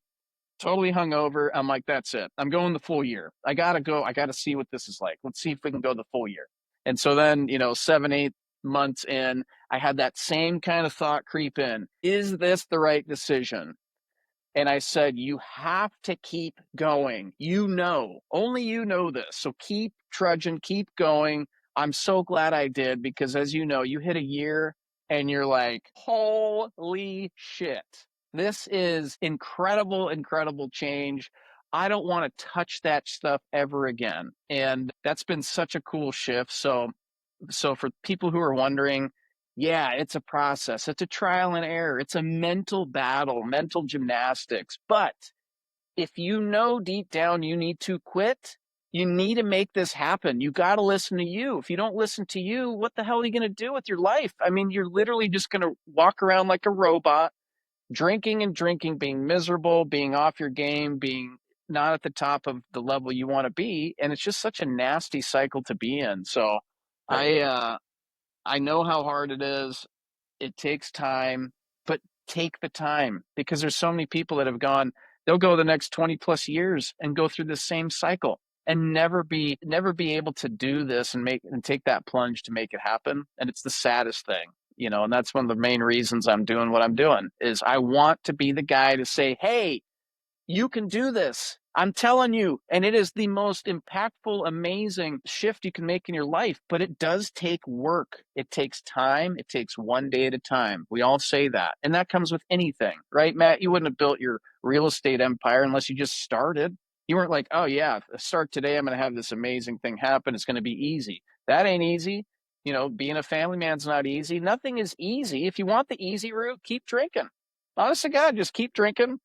totally hungover. I'm like, that's it. I'm going the full year. I gotta go. I gotta see what this is like. Let's see if we can go the full year. And so then, 7, 8 months in, I had that same kind of thought creep in. Is this the right decision? And I said, you have to keep going. Only you know this. So keep trudging, keep going. I'm so glad I did because, as you know, you hit a year and you're like, holy shit. This is incredible, incredible change. I don't want to touch that stuff ever again. And that's been such a cool shift. So for people who are wondering, yeah, it's a process. It's a trial and error. It's a mental battle, mental gymnastics. But if you know deep down you need to quit, you need to make this happen. You got to listen to you. If you don't listen to you, what the hell are you going to do with your life? I mean, you're literally just going to walk around like a robot, drinking and drinking, being miserable, being off your game, being not at the top of the level you want to be. And it's just such a nasty cycle to be in. So Right. I, uh, I know how hard it is. It takes time, but take the time because there's so many people that have gone, they'll go the next 20 plus years and go through the same cycle and never be able to do this and take that plunge to make it happen. And it's the saddest thing, and that's one of the main reasons I'm doing what I'm doing is I want to be the guy to say, hey, you can do this. I'm telling you. And it is the most impactful, amazing shift you can make in your life. But it does take work. It takes time. It takes one day at a time. We all say that. And that comes with anything, right, Matt? You wouldn't have built your real estate empire unless you just started. You weren't like, oh, yeah, start today. I'm going to have this amazing thing happen. It's going to be easy. That ain't easy. Being a family man's not easy. Nothing is easy. If you want the easy route, keep drinking. Honest to God, just keep drinking,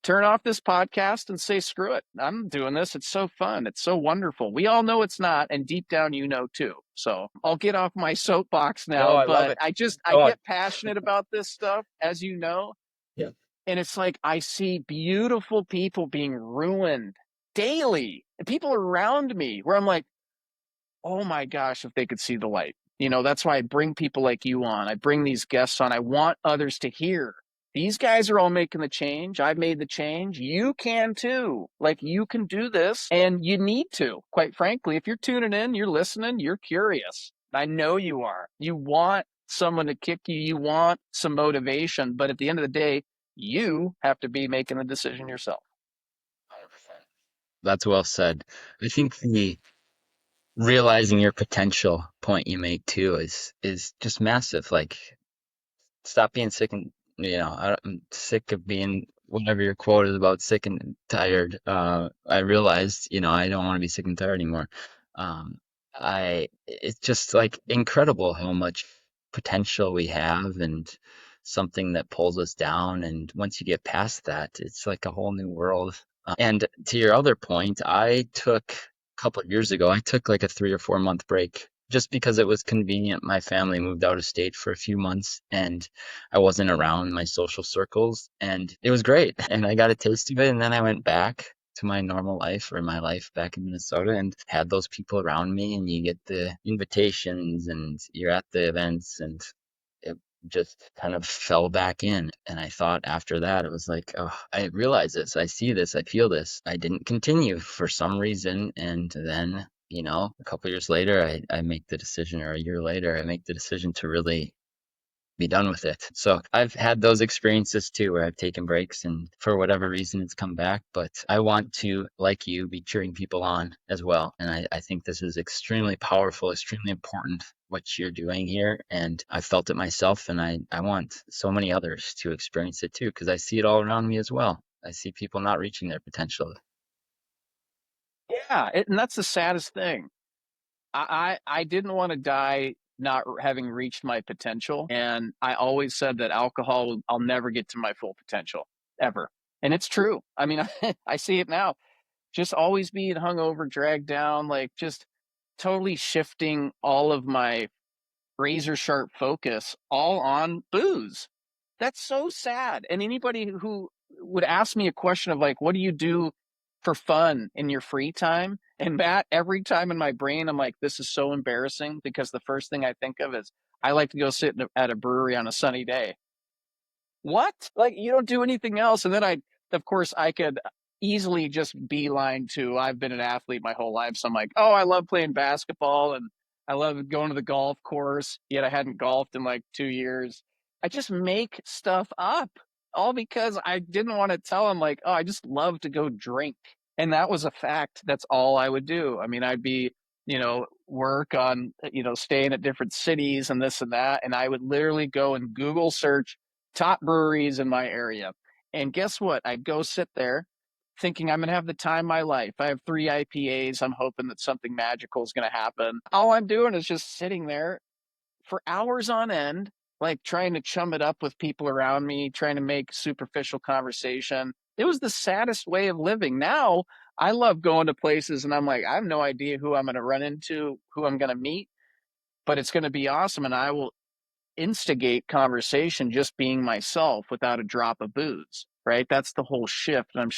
turn off this podcast and say, screw it. I'm doing this. It's so fun. It's so wonderful. We all know it's not. And deep down, too. So I'll get off my soapbox No, now, I love but it. I Oh, get passionate about this stuff, as you know. yeah. And it's like, I see beautiful people being ruined daily. And people around me where I'm like, oh my gosh, if they could see the light. That's why I bring people like you on. I bring these guests on. I want others to hear. These guys are all making the change. I've made the change. You can too. Like you can do this and you need to. Quite frankly, if you're tuning in, you're listening, you're curious. I know you are. You want someone to kick you. You want some motivation. But at the end of the day, you have to be making the decision yourself. 100%. That's well said. I think the realizing your potential point you make too is just massive. Like, stop being sick and I'm sick of being whatever your quote is about sick and tired. I realized I don't want to be sick and tired anymore. Um, I it's just like incredible how much potential we have and something that pulls us down. And once you get past that, it's like a whole new world. And to your other point, a couple of years ago, I took like a 3 or 4 month break just because it was convenient. My family moved out of state for a few months and I wasn't around my social circles, and it was great. And I got a taste of it, and then I went back. to my normal life or my life back in Minnesota and had those people around me, and you get the invitations and you're at the events, and it just kind of fell back in. And I thought after that, it was like, oh, I realize this, I see this, I feel this. I didn't continue for some reason. And then, a couple years later, I make the decision, or a year later, I make the decision to really be done with it. So I've had those experiences too, where I've taken breaks and for whatever reason it's come back. But I want to, like you, be cheering people on as well. And I think this is extremely powerful, extremely important what you're doing here. And I felt it myself, and I want so many others to experience it too, because I see it all around me as well. I see people not reaching their potential. Yeah, and that's the saddest thing. I didn't want to die not having reached my potential. And I always said that alcohol, I'll never get to my full potential ever. And it's true. I mean, I see it now. Just always being hungover, dragged down, like just totally shifting all of my razor sharp focus all on booze. That's so sad. And anybody who would ask me a question of like, what do you do for fun in your free time? And Matt, every time in my brain, I'm like, this is so embarrassing because the first thing I think of is I like to go sit at a brewery on a sunny day. What? Like you don't do anything else? And then of course, I could easily just beeline to I've been an athlete my whole life. So I'm like, oh, I love playing basketball and I love going to the golf course. Yet I hadn't golfed in like 2 years. I just make stuff up all because I didn't want to tell them like, oh, I just love to go drink. And that was a fact. That's all I would do. I mean, I'd be, work on, staying at different cities and this and that. And I would literally go and Google search top breweries in my area. And guess what? I'd go sit there thinking I'm going to have the time of my life. I have 3 IPAs. I'm hoping that something magical is going to happen. All I'm doing is just sitting there for hours on end, like trying to chum it up with people around me, trying to make superficial conversation. It was the saddest way of living. Now I love going to places and I'm like, I have no idea who I'm going to run into, who I'm going to meet, but it's going to be awesome. And I will instigate conversation just being myself without a drop of booze, right? That's the whole shift. And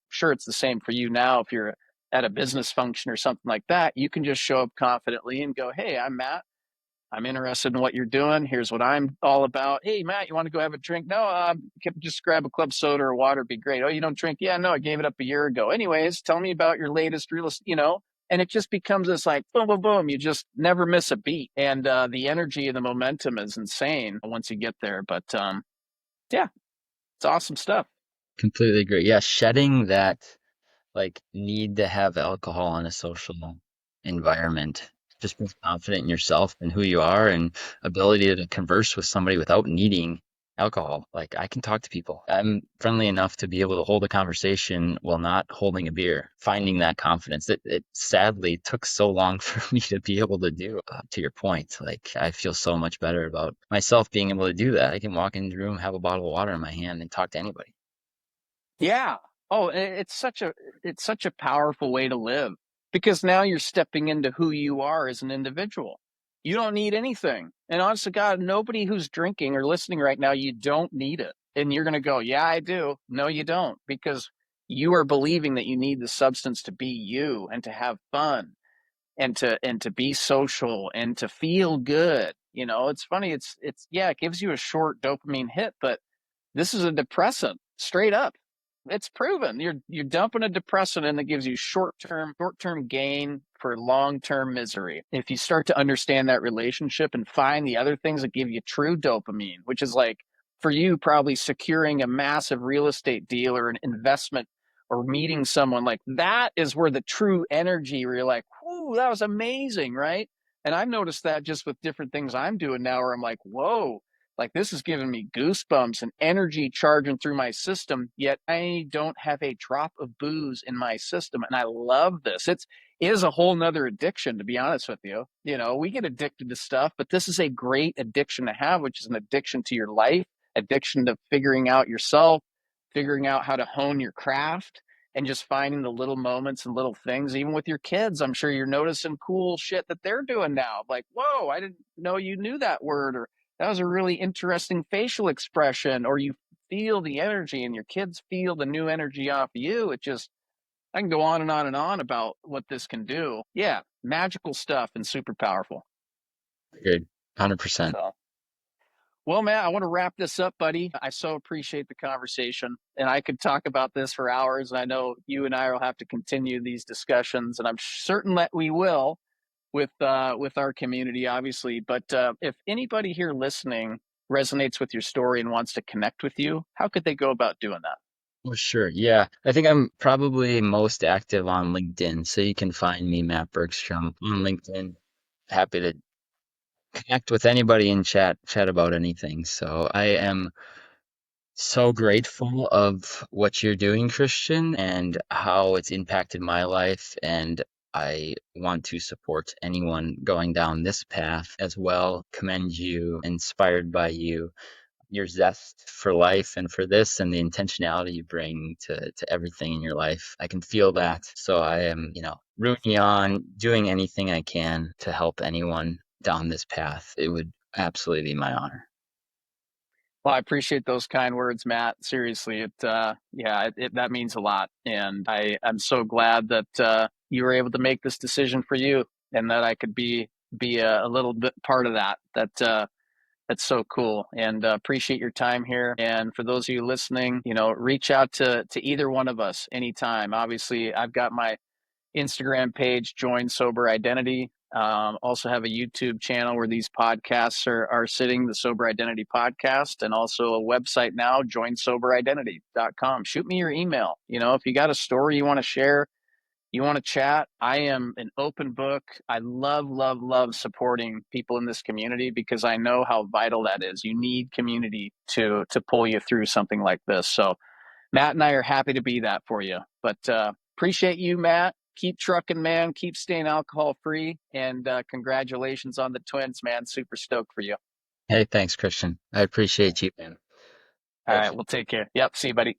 sure it's the same for you now. If you're at a business function or something like that, you can just show up confidently and go, hey, I'm Matt. I'm interested in what you're doing. Here's what I'm all about. Hey, Matt, you want to go have a drink? No, just grab a club soda or water. Would be great. Oh, you don't drink? Yeah, no, I gave it up a year ago. Anyways, tell me about your latest real estate, and it just becomes this like boom, boom, boom. You just never miss a beat. And the energy and the momentum is insane once you get there. But yeah, it's awesome stuff. Completely agree. Yeah, shedding that like need to have alcohol in a social environment. Just be confident in yourself and who you are, and ability to converse with somebody without needing alcohol. Like I can talk to people. I'm friendly enough to be able to hold a conversation while not holding a beer. Finding that confidence. It sadly took so long for me to be able to do. To your point, like I feel so much better about myself being able to do that. I can walk into the room, have a bottle of water in my hand, and talk to anybody. Yeah. Oh, it's such a powerful way to live because now you're stepping into who you are as an individual. You don't need anything. And honest to God, nobody who's drinking or listening right now, you don't need it. And you're going to go, yeah, I do. No, you don't, because you are believing that you need the substance to be you and to have fun and to be social and to feel good. It's funny. Yeah, it gives you a short dopamine hit, but this is a depressant, straight up. It's proven. You're dumping a depressant in that gives you short term gain for long term misery. If you start to understand that relationship and find the other things that give you true dopamine, which is like for you probably securing a massive real estate deal or an investment or meeting someone, like that is where the true energy where you're like, whoo, that was amazing, right? And I've noticed that just with different things I'm doing now where I'm like, whoa, like this is giving me goosebumps and energy charging through my system, yet I don't have a drop of booze in my system. And I love this. It is a whole nother addiction, to be honest with you. We get addicted to stuff, but this is a great addiction to have, which is an addiction to your life, addiction to figuring out yourself, figuring out how to hone your craft, and just finding the little moments and little things. Even with your kids, I'm sure you're noticing cool shit that they're doing now. Like, whoa, I didn't know you knew that word, or that was a really interesting facial expression, or you feel the energy and your kids feel the new energy off you. It just, I can go on and on and on about what this can do. Yeah, magical stuff and super powerful. Agreed. 100%. So, well, Matt, I want to wrap this up, buddy. I so appreciate the conversation, and I could talk about this for hours. And I know you and I will have to continue these discussions, and I'm certain that we will with our community, obviously. But if anybody here listening resonates with your story and wants to connect with you, how could they go about doing that? Well, sure. Yeah. I think I'm probably most active on LinkedIn. So you can find me, Matt Bergstrom, on LinkedIn. Happy to connect with anybody and chat about anything. So I am so grateful of what you're doing, Christian, and how it's impacted my life. And I want to support anyone going down this path as well. Commend you, inspired by you, your zest for life and for this, and the intentionality you bring to everything in your life. I can feel that. So I am, rooting you on, doing anything I can to help anyone down this path. It would absolutely be my honor. Well, I appreciate those kind words, Matt. Seriously, that means a lot, and I'm so glad that you were able to make this decision for you, and that I could be a little bit part of that. That's so cool, and appreciate your time here. And for those of you listening, reach out to either one of us anytime. Obviously, I've got my Instagram page, Join Sober Identity. Also have a YouTube channel where these podcasts are sitting, the Sober Identity podcast, and also a website now, joinsoberidentity.com. Shoot me your email. If you got a story you want to share, you want to chat, I am an open book. I love, love, love supporting people in this community because I know how vital that is. You need community to pull you through something like this. So Matt and I are happy to be that for you. But appreciate you, Matt. Keep trucking, man. Keep staying alcohol free. And congratulations on the twins, man. Super stoked for you. Hey, thanks, Christian. I appreciate you, man. All Thanks. right. We'll take care. Yep. See you, buddy.